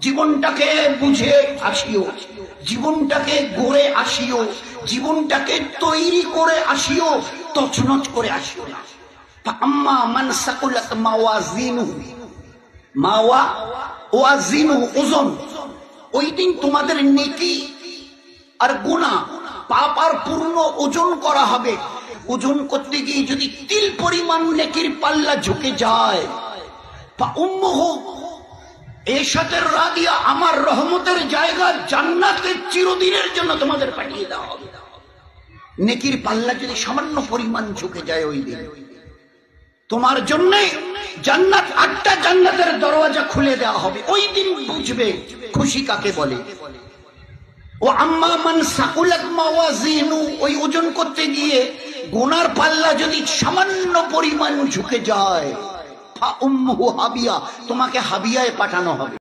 জীবনটাকে বুঝে আসিও, জীবনটাকে গড়ে আসিও, জীবনটাকে তৈরি করে আসিও, তছনছ করে আসিও না। আম্মা মান সাকুলাত মাওয়াজিনুহু, মাওয়াজিনুহু ওজন, ওই দিন তোমাদের নেকি আর গুনাহ পাপ আর পূর্ণ ওজন করা হবে। ওজন করতে গিয়ে যদি তিল পরিমাণ নেকির পাল্লা ঝুঁকে যায়, উম্মুহু এশাতের রাদিয়া, আমার রহমতের জায়গা জান্নাতে চিরদিনের জন্য তোমাদের পাঠিয়ে দেওয়া হবে। নেকির পাল্লা যদি সামান্য পরিমাণ ঝুঁকে যায়, ওই দিন তোমার জন্য জান্নাত, 8টা জান্নাতের দরওয়াজা খুলে দেওয়া হবে। ওই দিন বুঝবে খুশি কাকে বলে। ও আম্মা মান সাকুলাত মাওয়াজিনু, ওই ওজন করতে গিয়ে গুনার পাল্লা যদি সামান্য পরিমাণ ঝুঁকে যায়, ফা উম্মুহু হাবিয়া, তোমাকে হাবিয়ায় পাঠানো হবে।